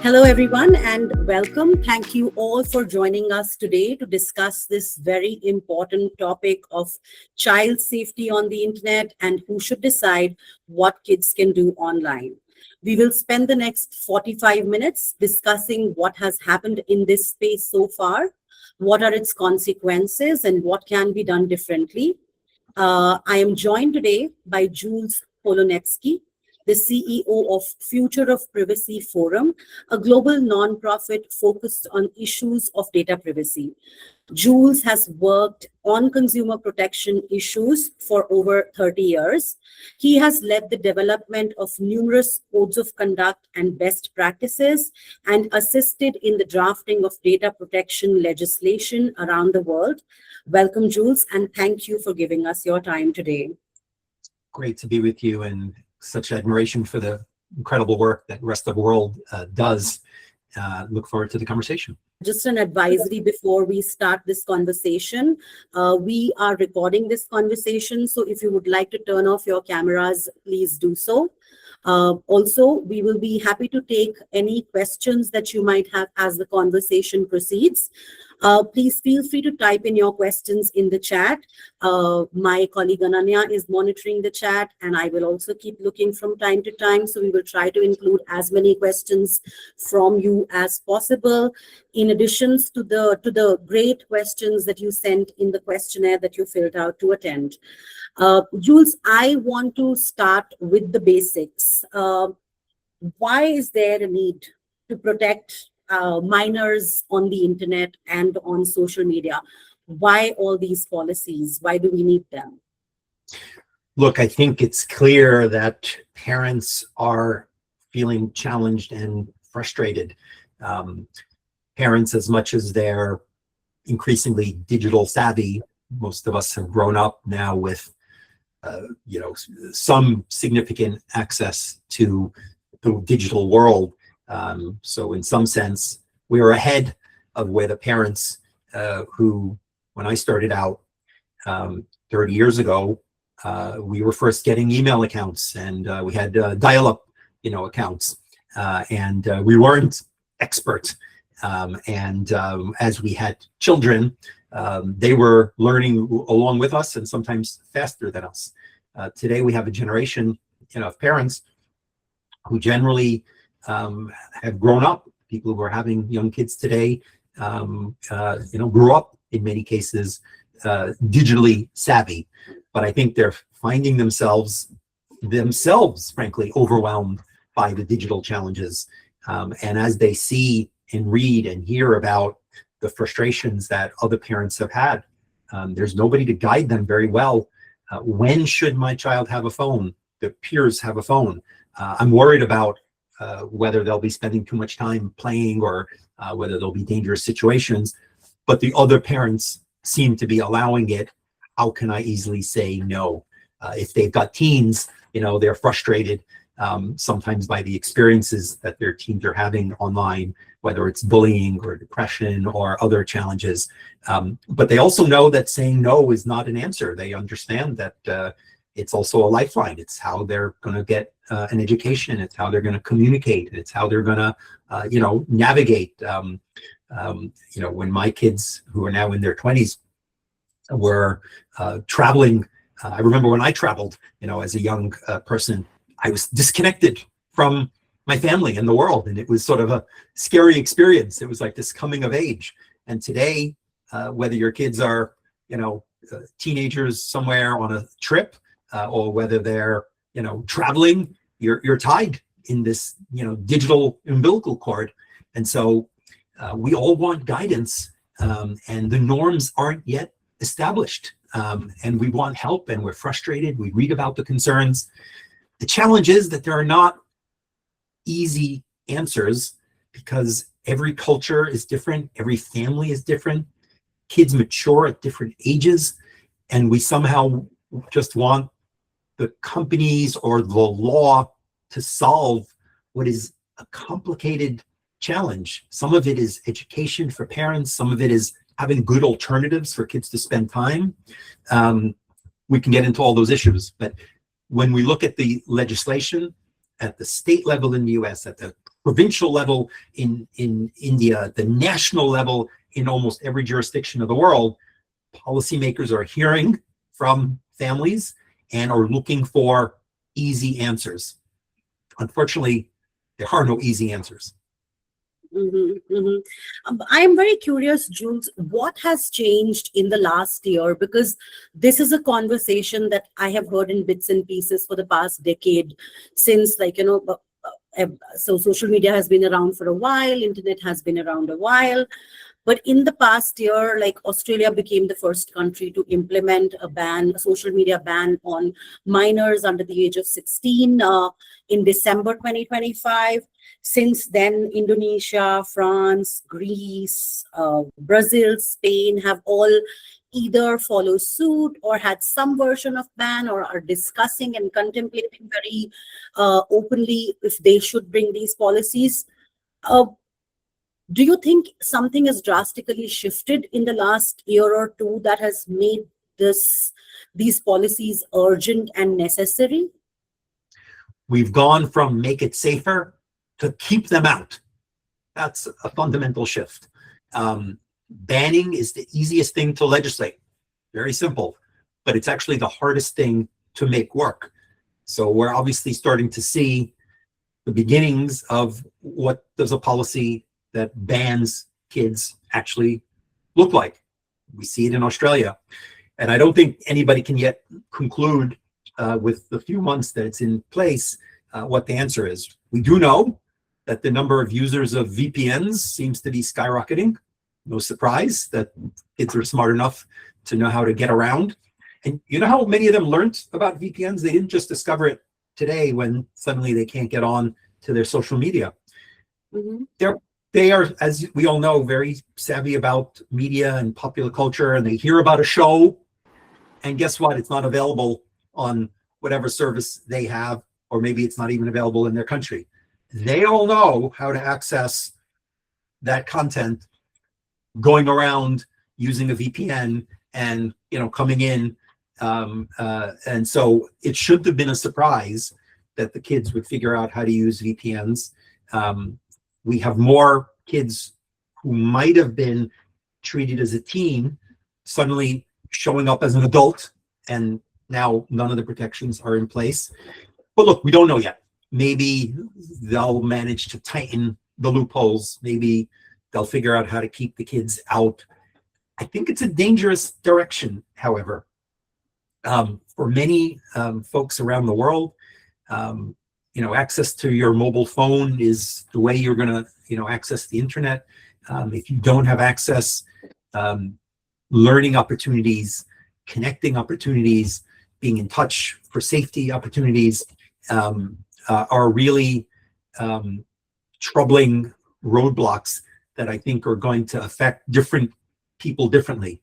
Hello, everyone, and welcome. Thank you all for joining us today to discuss this very important topic of child safety on the internet and who should decide what kids can do online. We will spend the next 45 minutes discussing what has happened in this space so far, what are its consequences, and what can be done differently. I am joined today by Jules Polonetsky, the CEO of Future of Privacy Forum, a global nonprofit focused on issues of data privacy. Jules has worked on consumer protection issues for over 30 years. He has led the development of numerous codes of conduct and best practices and assisted in the drafting of data protection legislation around the world. Welcome, Jules, and thank you for giving us your time today. Great to be with you, and such admiration for the incredible work that the rest of the world does. Look forward to the conversation. Just an advisory before we start this conversation. We are recording this conversation, so if you would like to turn off your cameras, please do so. Also, we will be happy to take any questions that you might have as the conversation proceeds. Please feel free to type in your questions in the chat. My colleague Ananya is monitoring the chat, and I will also keep looking from time to time. So we will try to include as many questions from you as possible, in addition to the great questions that you sent in the questionnaire that you filled out to attend. Jules, I want to start with the basics. Why is there a need to protect minors on the internet and on social media? Why all these policies? Why do we need them? Look, I think it's clear that parents are feeling challenged and frustrated. Parents, as much as they're increasingly digital savvy, most of us have grown up now with some significant access to the digital world. So in some sense, we were ahead of where the parents who, when I started out 30 years ago, we were first getting email accounts, and we had dial-up, accounts, and we weren't expert. And as we had children, they were learning along with us and sometimes faster than us. Today, we have a generation, of parents who generally have grown up. People who are having young kids today, grew up in many cases digitally savvy, but I think they're finding themselves, frankly, overwhelmed by the digital challenges. And as they see and read and hear about the frustrations that other parents have had, there's nobody to guide them very well. When should my child have a phone? Their peers have a phone. I'm worried about whether they'll be spending too much time playing or whether there'll be dangerous situations, but the other parents seem to be allowing it. How can I easily say no? If they've got teens, they're frustrated sometimes by the experiences that their teens are having online, whether it's bullying or depression or other challenges. But they also know that saying no is not an answer. They understand that it's also a lifeline. It's how they're going to get an education. It's how they're going to communicate. It's how they're going to, navigate. When my kids, who are now in their 20s, were traveling, I remember when I traveled, as a young person, I was disconnected from my family and the world, and it was sort of a scary experience. It was like this coming of age. And today, whether your kids are, teenagers somewhere on a trip, or whether they're, traveling, you're tied in this, digital umbilical cord. And so we all want guidance, and the norms aren't yet established. And we want help, and we're frustrated. We read about the concerns. The challenge is that there are not easy answers, because every culture is different, every family is different, kids mature at different ages, and we somehow just want the companies or the law to solve what is a complicated challenge. Some of it is education for parents, some of it is having good alternatives for kids to spend time. We can get into all those issues, but when we look at the legislation at the state level in the US, at the provincial level in India, the national level in almost every jurisdiction of the world, policymakers are hearing from families and are looking for easy answers. Unfortunately, there are no easy answers. I am very curious, Jules, what has changed in the last year? Because this is a conversation that I have heard in bits and pieces for the past decade, since so social media has been around for a while, internet has been around a while. But in the past year, like Australia became the first country to implement a social media ban on minors under the age of 16 in December 2025. Since then, Indonesia, France, Greece, Brazil, Spain have all either followed suit or had some version of ban or are discussing and contemplating very openly if they should bring these policies. Do you think something has drastically shifted in the last year or two that has made these policies urgent and necessary? We've gone from make it safer to keep them out. That's a fundamental shift. Banning is the easiest thing to legislate. Very simple, but it's actually the hardest thing to make work. So we're obviously starting to see the beginnings of what does a policy that bans kids actually look like. We see it in Australia. And I don't think anybody can yet conclude with the few months that it's in place what the answer is. We do know that the number of users of VPNs seems to be skyrocketing. No surprise that kids are smart enough to know how to get around. And you know how many of them learned about VPNs? They didn't just discover it today when suddenly they can't get on to their social media. They are, as we all know, very savvy about media and popular culture, and they hear about a show, and guess what? It's not available on whatever service they have, or maybe it's not even available in their country. They all know how to access that content, going around using a VPN and coming in, and so it shouldn't have been a surprise that the kids would figure out how to use VPNs. We have more kids who might have been treated as a teen suddenly showing up as an adult, and now none of the protections are in place. But look, we don't know yet. Maybe they'll manage to tighten the loopholes. Maybe they'll figure out how to keep the kids out. I think it's a dangerous direction, however. For many folks around the world, access to your mobile phone is the way you're going to, access the internet. If you don't have access, learning opportunities, connecting opportunities, being in touch for safety opportunities are really troubling roadblocks that I think are going to affect different people differently.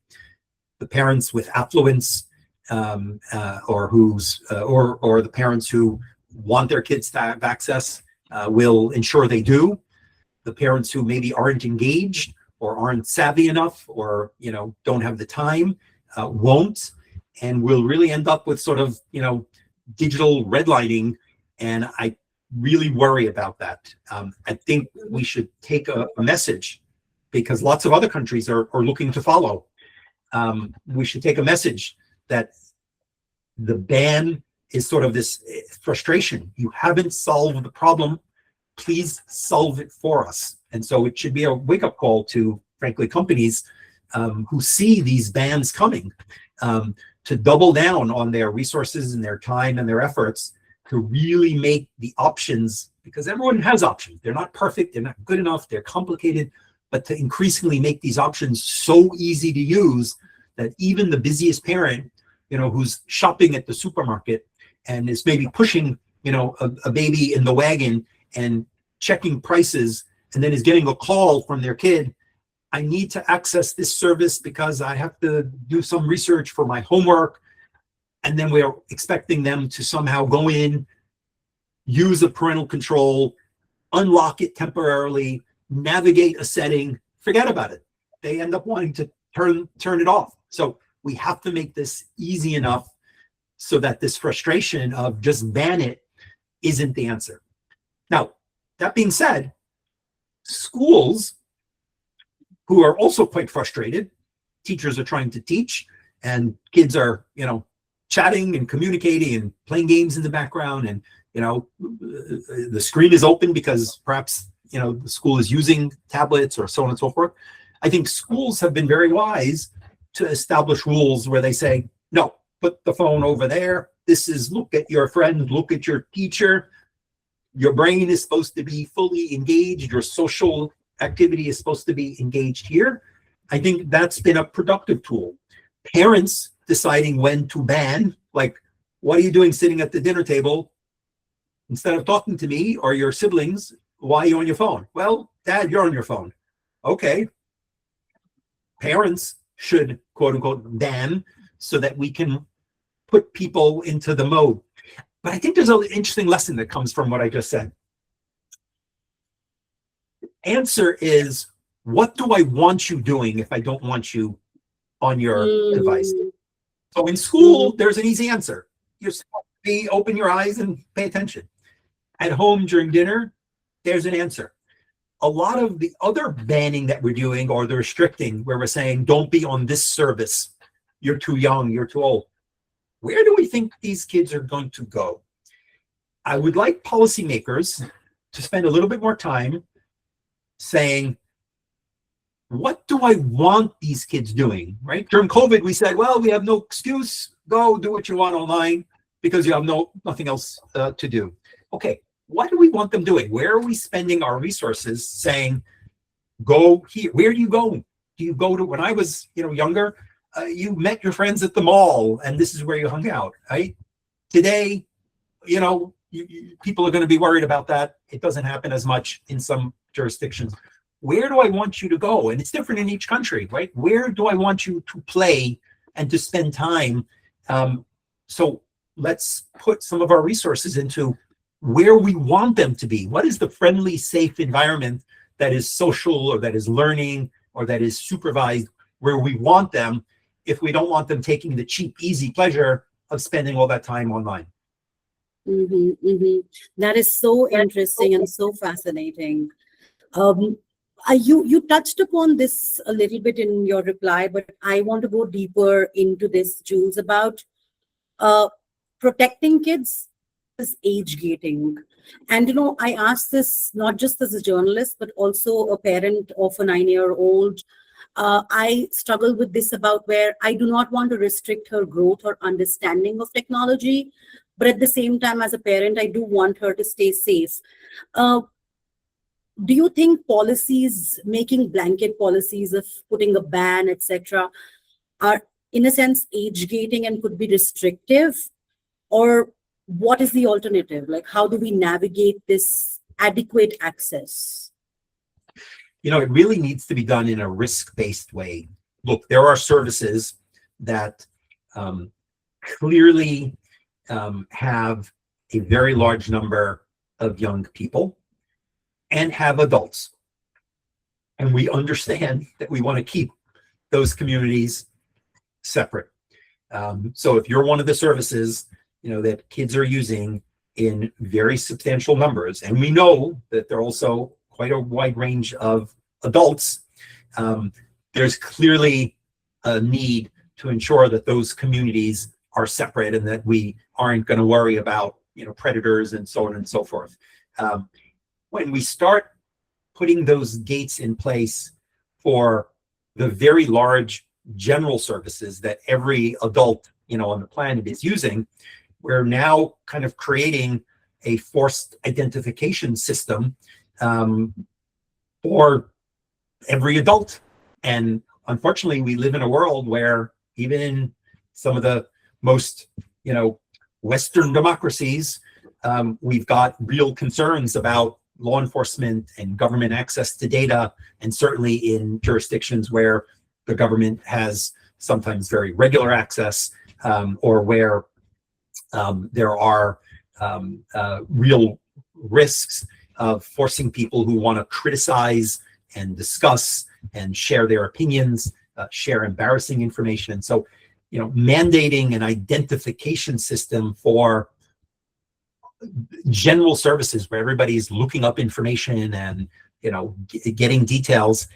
The parents with affluence, or the parents who want their kids to have access will ensure they do. The parents who maybe aren't engaged or aren't savvy enough or don't have the time won't, and will really end up with sort of digital redlining. And I really worry about that. I think we should take a message, because lots of other countries are looking to follow. We should take a message that the ban is sort of this frustration. You haven't solved the problem. Please solve it for us. And so it should be a wake-up call to, frankly, companies who see these bans coming to double down on their resources and their time and their efforts to really make the options, because everyone has options. They're not perfect, they're not good enough, they're complicated, but to increasingly make these options so easy to use that even the busiest parent, who's shopping at the supermarket and is maybe pushing, a baby in the wagon and checking prices, and then is getting a call from their kid, I need to access this service because I have to do some research for my homework. And then we're expecting them to somehow go in, use a parental control, unlock it temporarily, navigate a setting, forget about it. They end up wanting to turn it off. So we have to make this easy enough so that this frustration of just ban it isn't the answer. Now, that being said, schools who are also quite frustrated, teachers are trying to teach and kids are, chatting and communicating and playing games in the background, and, the screen is open because perhaps, the school is using tablets or so on and so forth. I think schools have been very wise to establish rules where they say, no, put the phone over there. This is, look at your friend, look at your teacher. Your brain is supposed to be fully engaged. Your social activity is supposed to be engaged here. I think that's been a productive tool. Parents deciding when to ban, like, what are you doing sitting at the dinner table? Instead of talking to me or your siblings, why are you on your phone? Well, Dad, you're on your phone. Okay. Parents should, quote unquote, ban so that we can put people into the mode. But I think there's an interesting lesson that comes from what I just said. Answer is, what do I want you doing if I don't want you on your device? So in school, there's an easy answer. You're supposed to be, open your eyes and pay attention. At home during dinner, there's an answer. A lot of the other banning that we're doing, or the restricting, where we're saying, don't be on this service, you're too young, you're too old. Where do we think these kids are going to go? I would like policymakers to spend a little bit more time saying, what do I want these kids doing, right? During COVID, we said, well, we have no excuse. Go do what you want online because you have nothing else to do. Okay, what do we want them doing? Where are we spending our resources saying, go here? Where do you go? Do you go to, when I was younger, you met your friends at the mall and this is where you hung out, right? Today, people are going to be worried about that. It doesn't happen as much in some jurisdictions. Where do I want you to go? And it's different in each country, right? Where do I want you to play and to spend time? So let's put some of our resources into where we want them to be. What is the friendly, safe environment that is social or that is learning or that is supervised where we want them, if we don't want them taking the cheap, easy pleasure of spending all that time online? That is so interesting and so fascinating. You touched upon this a little bit in your reply, but I want to go deeper into this, Jules, about protecting kids is age gating. And I ask this not just as a journalist, but also a parent of a 9-year-old. I struggle with this about where I do not want to restrict her growth or understanding of technology, but at the same time, as a parent, I do want her to stay safe. Do you think policies, making blanket policies of putting a ban, etc., are in a sense age gating and could be restrictive? Or what is the alternative? Like, how do we navigate this adequate access? It really needs to be done in a risk-based way. Look, there are services that clearly have a very large number of young people and have adults. And we understand that we want to keep those communities separate. So if you're one of the services that kids are using in very substantial numbers, and we know that there are also quite a wide range of adults, there's clearly a need to ensure that those communities are separate and that we aren't going to worry about predators and so on and so forth. When we start putting those gates in place for the very large general services that every adult on the planet is using, we're now kind of creating a forced identification system for every adult. And unfortunately, we live in a world where even in some of the most Western democracies, we've got real concerns about law enforcement and government access to data, and certainly in jurisdictions where the government has sometimes very regular access, or where there are real risks of forcing people who want to criticize and discuss and share their opinions, share embarrassing information. And so mandating an identification system for general services where everybody's looking up information and getting details,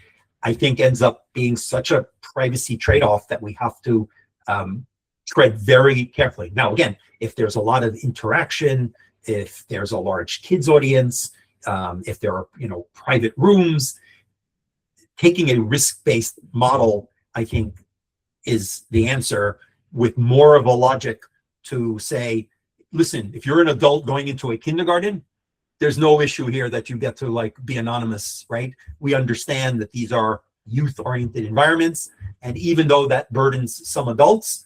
I think ends up being such a privacy trade-off that we have to tread very carefully. Now, again, if there's a lot of interaction, if there's a large kids audience, if there are private rooms, taking a risk-based model, I think, is the answer, with more of a logic to say, listen, if you're an adult going into a kindergarten, there's no issue here that you get to be anonymous, right? We understand that these are youth-oriented environments, and even though that burdens some adults,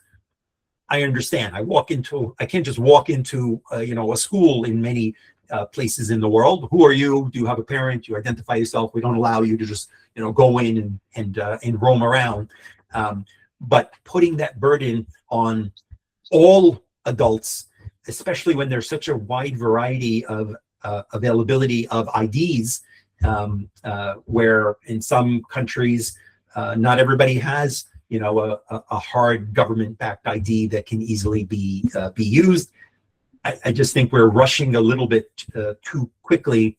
I understand. I can't just walk into a school in many places in the world. Who are you? Do you have a parent? You identify yourself. We don't allow you to just go in and roam around. But putting that burden on all adults, especially when there's such a wide variety of availability of IDs, where in some countries not everybody has a hard government-backed ID that can easily be used. I just think we're rushing a little bit too quickly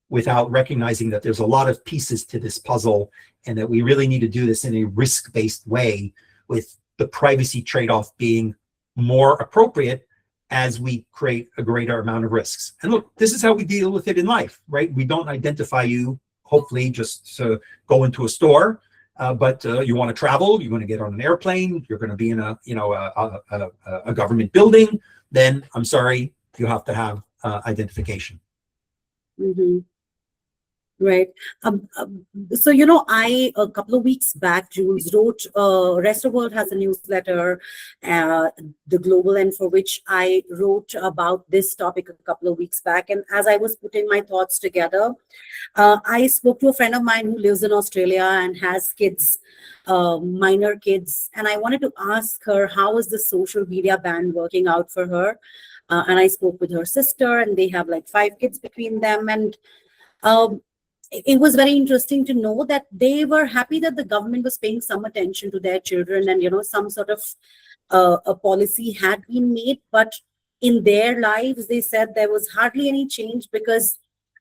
without recognizing that there's a lot of pieces to this puzzle, and that we really need to do this in a risk-based way, with the privacy trade-off being more appropriate as we create a greater amount of risks. And look, this is how we deal with it in life, right? We don't identify you, hopefully, just to go into a store, but you want to travel, you want to get on an airplane, you're going to be in a government building, then I'm sorry, you have to have identification. Mm-hmm. Right. So, I, a couple of weeks back, Jules wrote, Rest of the World has a newsletter, The Global, and for which I wrote about this topic a couple of weeks back. And as I was putting my thoughts together, I spoke to a friend of mine who lives in Australia and has kids, minor kids. And I wanted to ask her, how is the social media ban working out for her? And I spoke with her sister, and they have 5 kids between them. And it was very interesting to know that they were happy that the government was paying some attention to their children, and some sort of a policy had been made. But in their lives, they said there was hardly any change because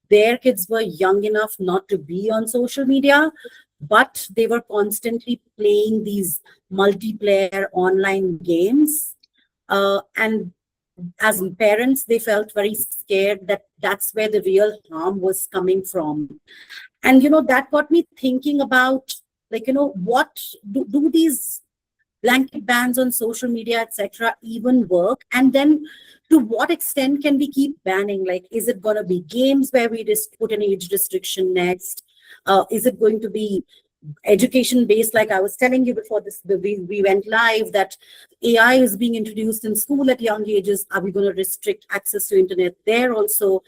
their kids were young enough not to be on social media, but they were constantly playing these multiplayer online games. And as parents, they felt very scared that that's where the real harm was coming from. And, that got me thinking about, what do these blanket bans on social media, etc., even work? And then to what extent can we keep banning? Is it going to be games where we just put an age restriction next? Is it going to be education based, like I was telling you before we went live, that AI is being introduced in school at young ages? Are we going to restrict access to internet there also?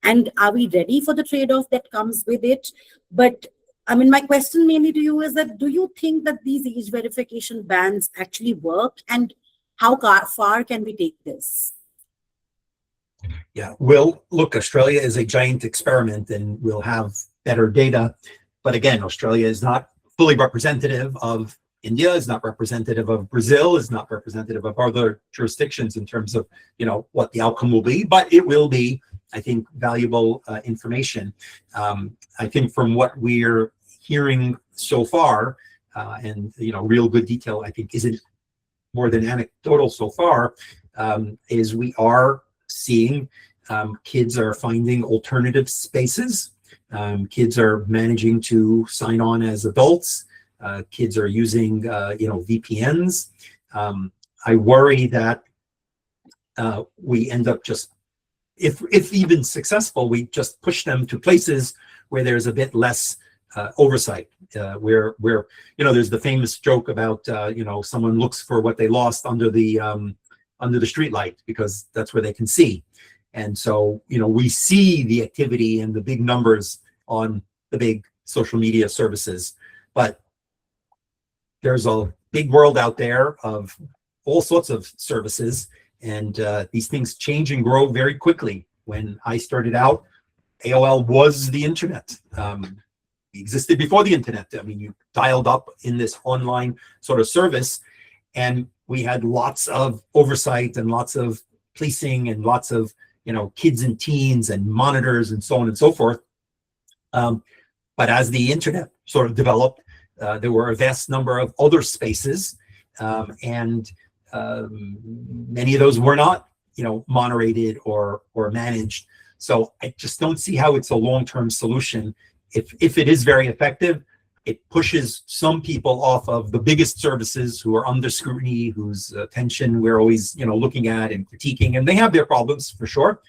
And are we ready for the trade-off that comes with it? But my question mainly to you is that, do you think that these age verification bans actually work, and how far can we take this? Yeah, well, look, Australia is a giant experiment, and we'll have better data. But again, Australia is not fully representative of India, is not representative of Brazil, is not representative of other jurisdictions in terms of, what the outcome will be. But it will be, I think, valuable information. I think from what we're hearing so far, and, real good detail, I think, isn't more than anecdotal so far, is we are seeing kids are finding alternative spaces. Kids are managing to sign on as adults. Kids are using, VPNs. I worry that we end up just, if even successful, we just push them to places where there's a bit less oversight. Where there's the famous joke about someone looks for what they lost under the street light, because that's where they can see. And so, we see the activity and the big numbers on the big social media services, but there's a big world out there of all sorts of services, and these things change and grow very quickly. When I started out, AOL was the internet. It existed before the internet. You dialed up in this online sort of service, and we had lots of oversight and lots of policing and lots of, kids and teens and monitors and so on and so forth. But as the internet sort of developed, there were a vast number of other spaces, and many of those were not, moderated or managed. So I just don't see how it's a long-term solution. If it is very effective, it pushes some people off of the biggest services who are under scrutiny, whose attention we're always, looking at and critiquing, and they have their problems for sure.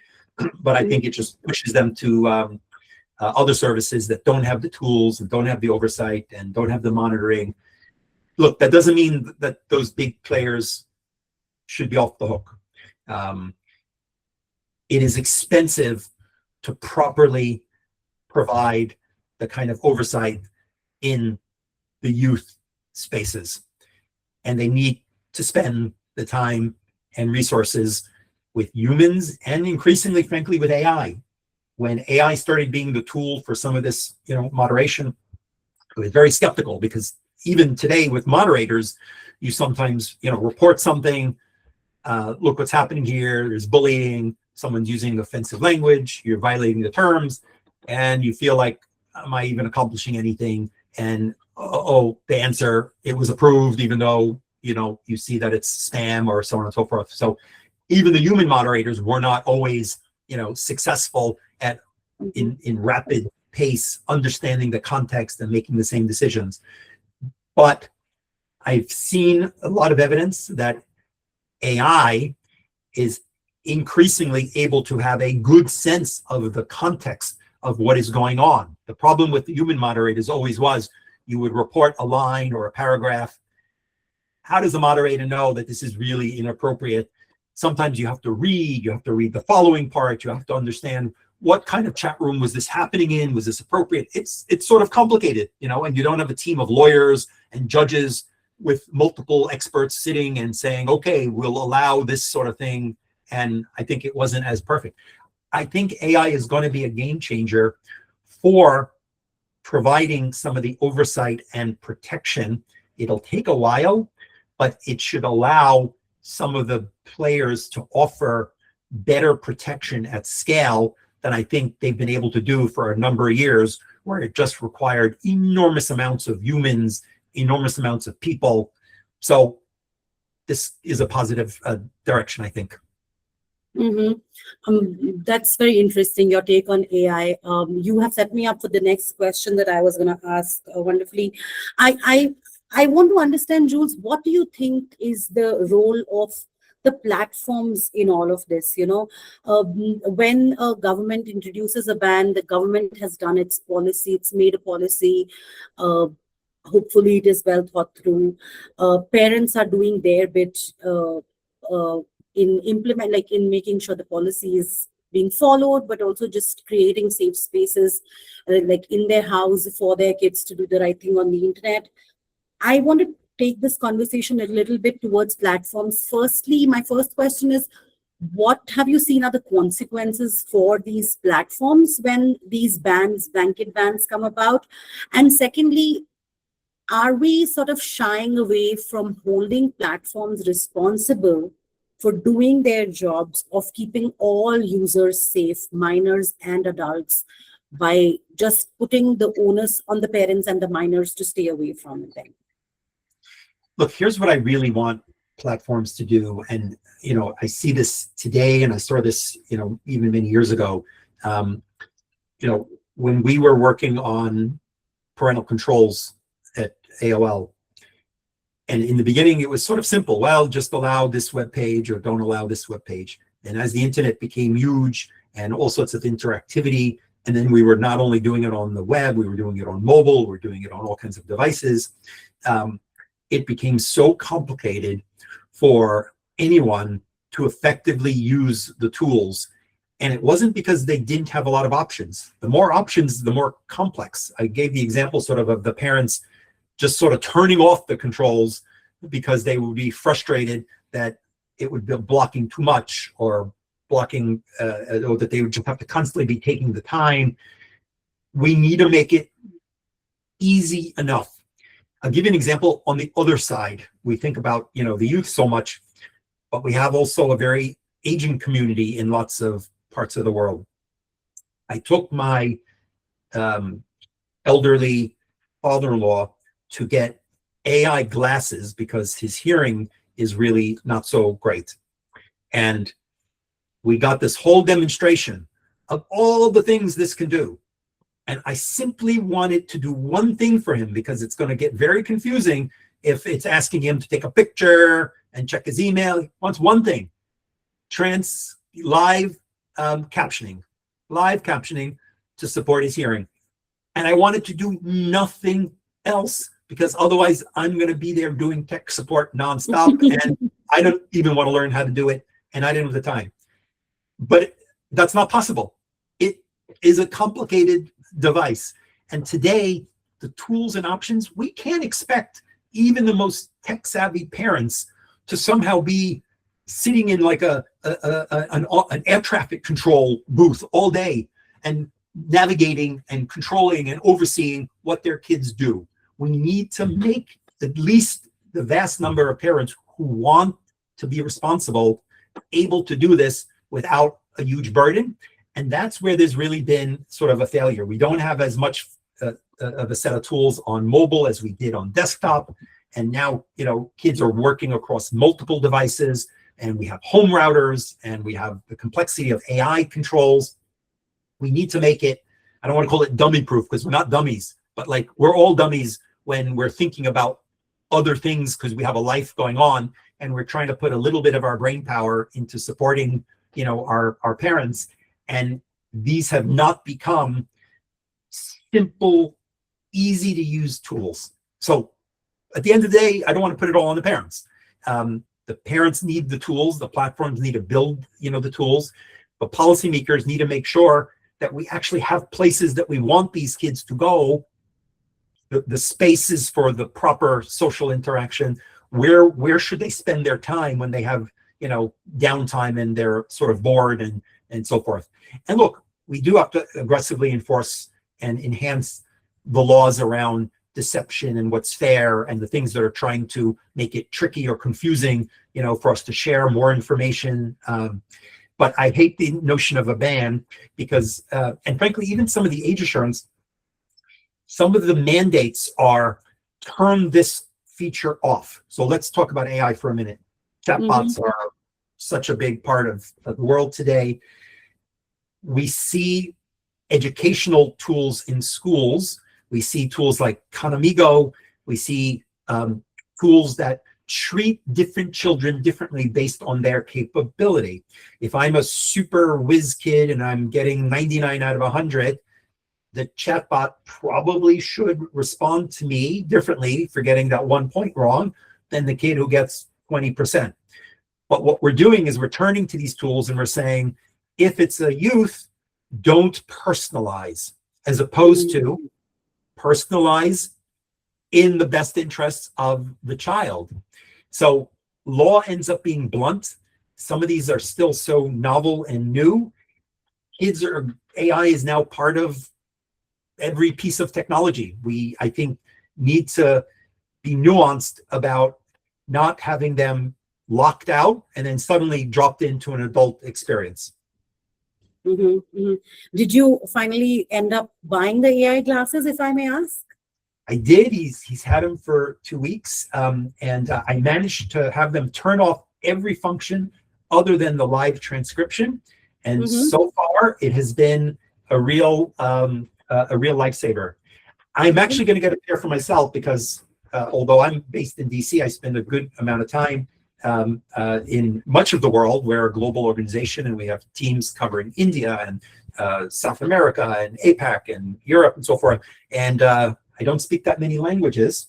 But I think it just pushes them to other services that don't have the tools and don't have the oversight and don't have the monitoring. Look, that doesn't mean that those big players should be off the hook. It is expensive to properly provide the kind of oversight in the youth spaces, and they need to spend the time and resources with humans and increasingly, frankly, with AI. When AI started being the tool for some of this, moderation, I was very skeptical, because even today with moderators, you sometimes, report something, look what's happening here, there's bullying, someone's using offensive language, you're violating the terms, and you feel like, am I even accomplishing anything? And the answer, it was approved, even though, you see that it's spam or so on and so forth. So even the human moderators were not always, successful at in rapid pace, understanding the context and making the same decisions. But I've seen a lot of evidence that AI is increasingly able to have a good sense of the context of what is going on. The problem with the human moderators always was, you would report a line or a paragraph. How does the moderator know that this is really inappropriate? Sometimes you have to read the following part, you have to understand what kind of chat room was this happening in, was this appropriate? It's sort of complicated, and you don't have a team of lawyers and judges with multiple experts sitting and saying, okay, we'll allow this sort of thing. And I think it wasn't as perfect. I think AI is going to be a game changer for providing some of the oversight and protection. It'll take a while, but it should allow some of the players to offer better protection at scale than I think they've been able to do for a number of years, where it just required enormous amounts of humans, enormous amounts of people. So this is a positive direction, I think. That's very interesting, your take on AI. You have set me up for the next question that I was going to ask wonderfully. I want to understand, Jules, what do you think is the role of the platforms in all of this? When a government introduces a ban, the government has done its policy, it's made a policy. Hopefully it is well thought through. Parents are doing their bit in making sure the policy is being followed, but also just creating safe spaces like in their house for their kids to do the right thing on the internet. I want to take this conversation a little bit towards platforms. Firstly, my first question is, what have you seen are the consequences for these platforms when these blanket bans come about? And secondly, are we sort of shying away from holding platforms responsible for doing their jobs of keeping all users safe, minors and adults, by just putting the onus on the parents and the minors to stay away from them? Look, here's what I really want platforms to do. And, I see this today, and I saw this, even many years ago. When we were working on parental controls at AOL, and in the beginning, it was sort of simple. Well, just allow this web page or don't allow this web page. And as the internet became huge and all sorts of interactivity, and then we were not only doing it on the web, we were doing it on mobile, we were doing it on all kinds of devices. It became so complicated for anyone to effectively use the tools. And it wasn't because they didn't have a lot of options. The more options, the more complex. I gave the example sort of the parents just sort of turning off the controls because they would be frustrated that it would be blocking too much, or blocking, or that they would just have to constantly be taking the time. We need to make it easy enough. I'll give you an example on the other side. We think about, the youth so much, but we have also a very aging community in lots of parts of the world. I took my elderly father-in-law to get AI glasses because his hearing is really not so great. And we got this whole demonstration of all the things this can do. And I simply wanted to do one thing for him because it's going to get very confusing if it's asking him to take a picture and check his email. He wants one thing: live captioning to support his hearing. And I wanted to do nothing else because otherwise I'm going to be there doing tech support nonstop. And I don't even want to learn how to do it. And I didn't have the time. But that's not possible. It is a complicated device. And today, the tools and options, we can't expect even the most tech-savvy parents to somehow be sitting in like an air traffic control booth all day and navigating and controlling and overseeing what their kids do. We need to make at least the vast number of parents who want to be responsible able to do this without a huge burden. And that's where there's really been sort of a failure. We don't have as much of a set of tools on mobile as we did on desktop. And now, kids are working across multiple devices, and we have home routers, and we have the complexity of AI controls. We need to make it, I don't want to call it dummy proof because we're not dummies, but like we're all dummies when we're thinking about other things because we have a life going on and we're trying to put a little bit of our brain power into supporting, our parents. And these have not become simple, easy to use tools. So at the end of the day, I don't want to put it all on the parents. The parents need the tools, the platforms need to build, the tools, but policymakers need to make sure that we actually have places that we want these kids to go, the spaces for the proper social interaction. Where should they spend their time when they have, downtime and they're sort of bored and so forth. And look, we do have to aggressively enforce and enhance the laws around deception and what's fair and the things that are trying to make it tricky or confusing, for us to share more information. But I hate the notion of a ban because, and frankly, even some of the age assurance, some of the mandates are turn this feature off. So let's talk about AI for a minute. Chatbots are such a big part of the world today. We see educational tools in schools. We see tools like Kanamigo. We see tools that treat different children differently based on their capability. If I'm a super whiz kid and I'm getting 99 out of 100, the chatbot probably should respond to me differently for getting that 1 point wrong than the kid who gets 20%. But what we're doing is we're turning to these tools and we're saying, if it's a youth, don't personalize, as opposed to personalize in the best interests of the child. So law ends up being blunt. Some of these are still so novel and new. AI is now part of every piece of technology. We, I think, need to be nuanced about not having them locked out and then suddenly dropped into an adult experience. Did you finally end up buying the AI glasses, if I may ask? I did. He's had them for 2 weeks, and I managed to have them turn off every function other than the live transcription. And so far, it has been a real lifesaver. I'm actually going to get a pair for myself because although I'm based in DC, I spend a good amount of time in much of the world. We're a global organization and we have teams covering India and South America and APAC and Europe and so forth. And I don't speak that many languages.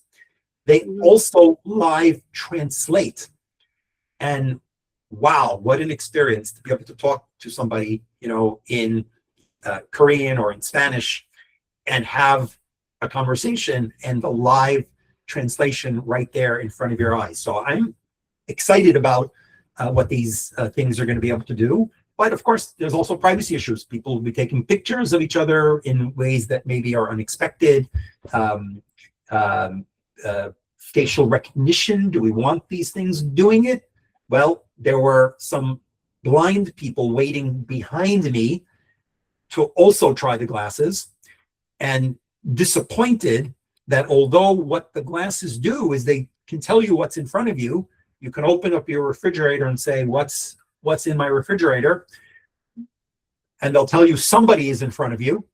They also live translate. And wow, what an experience to be able to talk to somebody, in Korean or in Spanish and have a conversation and the live translation right there in front of your eyes. So I'm excited about what these things are going to be able to do. But of course, there's also privacy issues. People will be taking pictures of each other in ways that maybe are unexpected. facial recognition? Do we want these things doing it? Well, there were some blind people waiting behind me to also try the glasses, and disappointed that although what the glasses do is they can tell you what's in front of you. You can open up your refrigerator and say, what's in my refrigerator? And they'll tell you somebody is in front of you,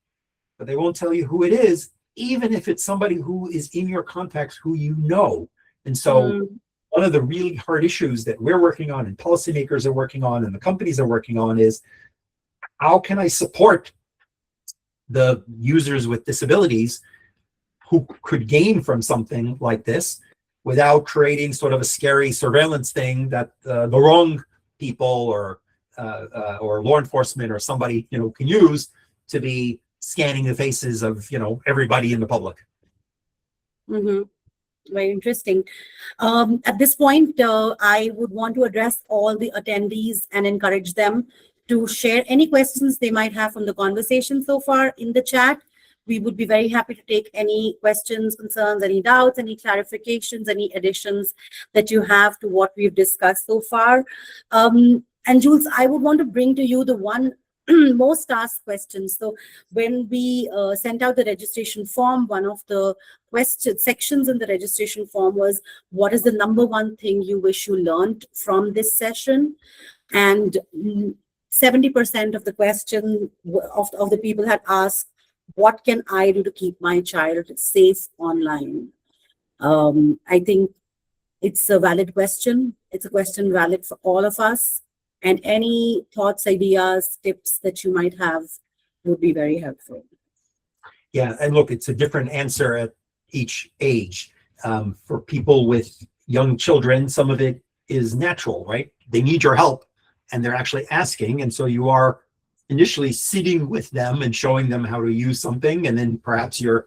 but they won't tell you who it is, even if it's somebody who is in your contacts who you know. And so one of the really hard issues that we're working on and policymakers are working on and the companies are working on is, how can I support the users with disabilities who could gain from something like this without creating sort of a scary surveillance thing that the wrong people or law enforcement or somebody can use to be scanning the faces of everybody in the public. Mm-hmm. Very interesting. At this point, I would want to address all the attendees and encourage them to share any questions they might have from the conversation so far in the chat. We would be very happy to take any questions, concerns, any doubts, any clarifications, any additions that you have to what we've discussed so far. And Jules, I would want to bring to you the one most asked questions. So when we sent out the registration form, one of the sections in the registration form was, what is the number one thing you wish you learned from this session? And 70% of the question of the people had asked, what can I do to keep my child safe online? I think it's a valid question. It's a question valid for all of us. And any thoughts, ideas, tips that you might have would be very helpful. Yeah, and look, it's a different answer at each age. For people with young children, some of it is natural, right? They need your help and they're actually asking. And so you are initially sitting with them and showing them how to use something. And then perhaps you're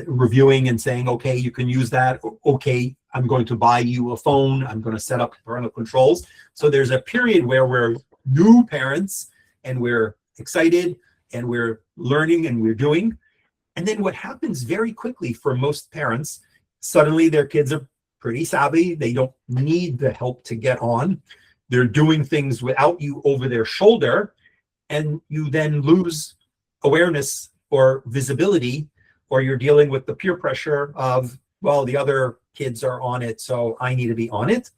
reviewing and saying, okay, you can use that. Okay, I'm going to buy you a phone. I'm going to set up parental controls. So there's a period where we're new parents and we're excited and we're learning and we're doing. And then what happens very quickly for most parents, suddenly their kids are pretty savvy. They don't need the help to get on. They're doing things without you over their shoulder. And you then lose awareness or visibility, or you're dealing with the peer pressure of, well, the other kids are on it, so I need to be on it.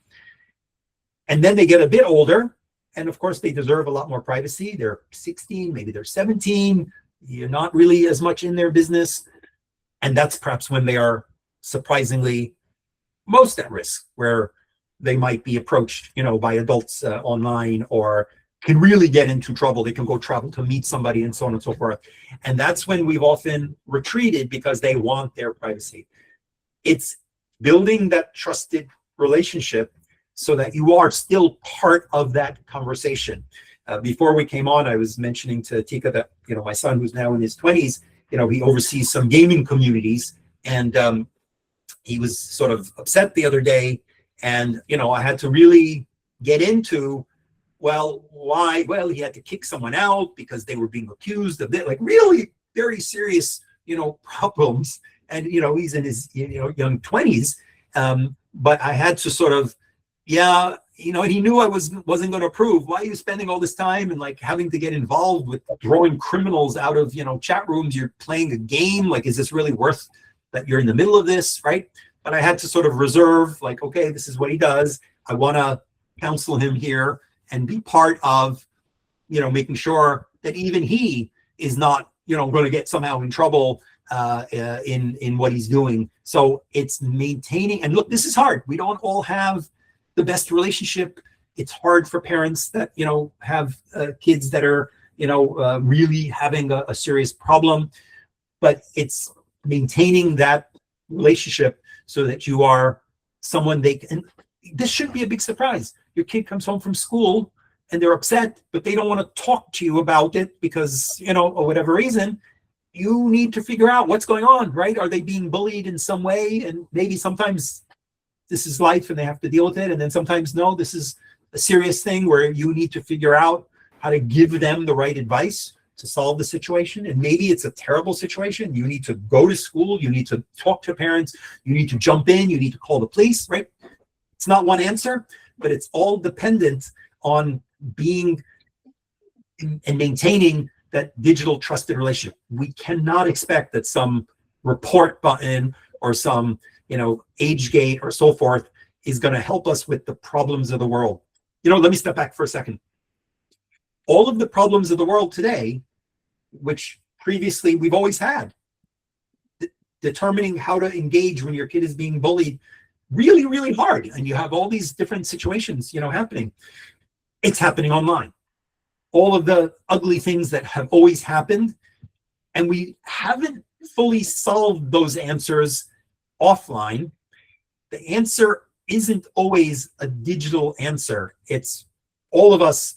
And then they get a bit older, and of course they deserve a lot more privacy. They're 16, maybe they're 17. You're not really as much in their business. And that's perhaps when they are surprisingly most at risk, where they might be approached, by adults online, or can really get into trouble. They can go travel to meet somebody and so on and so forth. And that's when we've often retreated because they want their privacy. It's building that trusted relationship so that you are still part of that conversation. Before we came on, I was mentioning to Itika that, my son, who's now in his 20s, he oversees some gaming communities. And he was sort of upset the other day. And, I had to really get into, well, why? Well, he had to kick someone out because they were being accused of it, like really very serious, problems. And, he's in his, young 20s. But I had to sort of, and he knew I wasn't going to approve. Why are you spending all this time and like having to get involved with throwing criminals out of, chat rooms? You're playing a game. Like, is this really worth that you're in the middle of this? Right. But I had to sort of reserve, like, okay, this is what he does. I want to counsel him here and be part of, making sure that even he is not, going to get somehow in trouble in what he's doing. So it's maintaining, and look, this is hard. We don't all have the best relationship. It's hard for parents that, have kids that are, really having a serious problem, but it's maintaining that relationship so that you are someone they can. This shouldn't be a big surprise. Your kid comes home from school and they're upset, but they don't want to talk to you about it because, or whatever reason. You need to figure out what's going on, right? Are they being bullied in some way? And maybe sometimes this is life and they have to deal with it. And then sometimes, no, this is a serious thing where you need to figure out how to give them the right advice to solve the situation. And maybe it's a terrible situation. You need to go to school. You need to talk to parents. You need to jump in. You need to call the police, right? It's not one answer, but it's all dependent on being and maintaining that digital trusted relationship. We cannot expect that some report button or some, age gate or so forth is going to help us with the problems of the world. Let me step back for a second. All of the problems of the world today, which previously we've always had, determining how to engage when your kid is being bullied, really, really hard. And you have all these different situations, happening. It's happening online. All of the ugly things that have always happened, and we haven't fully solved those answers offline. The answer isn't always a digital answer. It's all of us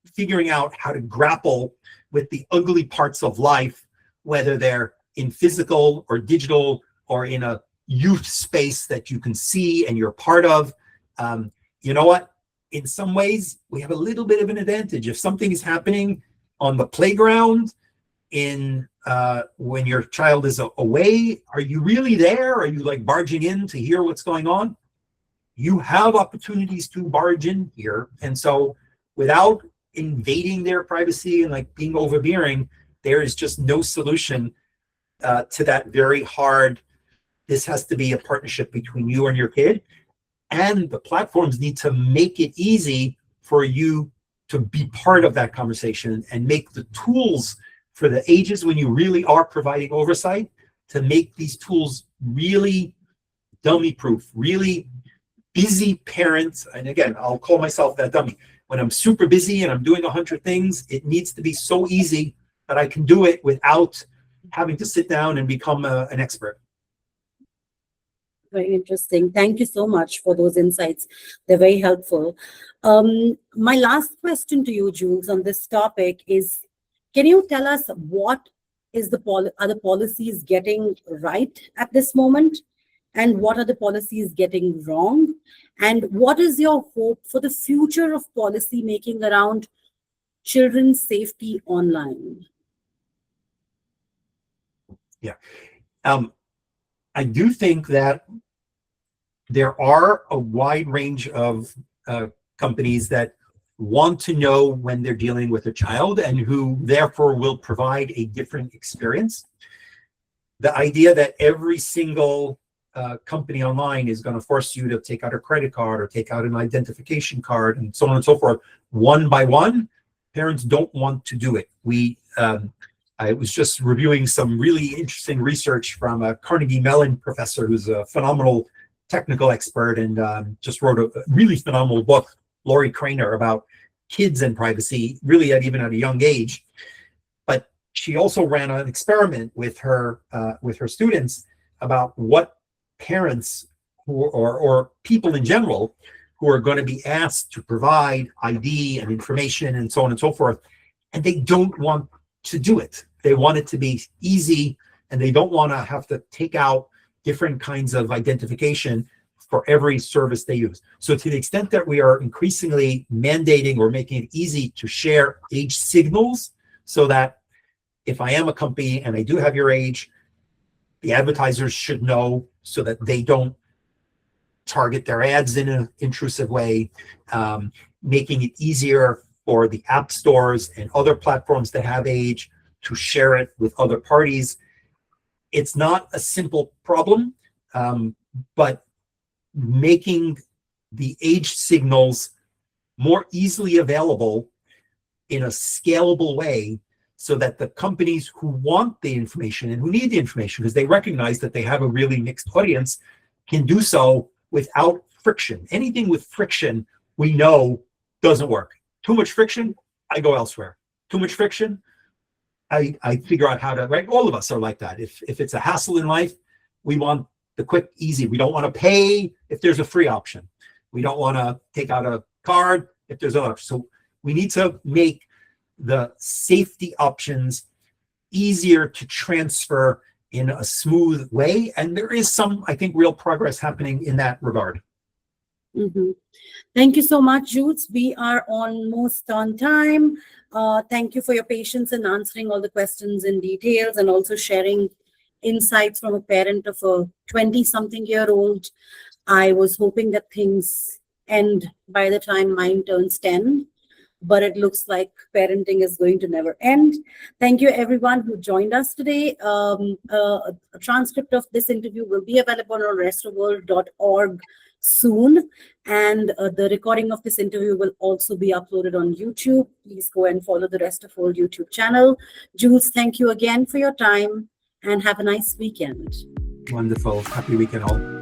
figuring out how to grapple with the ugly parts of life, whether they're in physical or digital or in a youth space that you can see and you're part of. You know what? In some ways, we have a little bit of an advantage. If something is happening on the playground, when your child is away, are you really there? Are you like barging in to hear what's going on? You have opportunities to barge in here. And so without invading their privacy and like being overbearing, there is just no solution to that very hard. This has to be a partnership between you and your kid. And the platforms need to make it easy for you to be part of that conversation and make the tools for the ages when you really are providing oversight, to make these tools really dummy proof, really busy parents. And again, I'll call myself that dummy. When I'm super busy and I'm doing 100 things, it needs to be so easy that I can do it without having to sit down and become an expert. Very interesting. Thank you so much for those insights. They're very helpful. My last question to you, Jules, on this topic is, can you tell us what is are the policies getting right at this moment? And what are the policies getting wrong? And what is your hope for the future of policy making around children's safety online? Yeah. I do think that there are a wide range of companies that want to know when they're dealing with a child and who therefore will provide a different experience. The idea that every single company online is going to force you to take out a credit card or take out an identification card and so on and so forth, one by one, parents don't want to do it. I was just reviewing some really interesting research from a Carnegie Mellon professor who's a phenomenal technical expert and just wrote a really phenomenal book, Lori Craner, about kids and privacy, really even at a young age. But she also ran an experiment with her students about what parents or people in general who are going to be asked to provide ID and information and so on and so forth, and they don't want to do it. They want it to be easy, and they don't want to have to take out different kinds of identification for every service they use. So to the extent that we are increasingly mandating or making it easy to share age signals, so that if I am a company and I do have your age, the advertisers should know so that they don't target their ads in an intrusive way, making it easier for the app stores and other platforms that have age to share it with other parties. It's not a simple problem, but making the age signals more easily available in a scalable way so that the companies who want the information and who need the information, because they recognize that they have a really mixed audience, can do so without friction. Anything with friction, we know doesn't work. Too much friction, I go elsewhere. Too much friction, I figure out how to, right? All of us are like that. If it's a hassle in life, we want the quick, easy. We don't want to pay if there's a free option. We don't want to take out a card if there's another. So we need to make the safety options easier to transfer in a smooth way. And there is some, I think, real progress happening in that regard. Mhm. Thank you so much, Jules. We are almost on time. Thank you for your patience in answering all the questions in details and also sharing insights from a parent of a 20-something-year-old. I was hoping that things end by the time mine turns 10, but it looks like parenting is going to never end. Thank you, everyone who joined us today. A transcript of this interview will be available on restofworld.org soon, and the recording of this interview will also be uploaded on YouTube. Please go and follow the Rest of World YouTube channel. Jules, thank you again for your time, and have a nice weekend. Wonderful. Happy weekend all.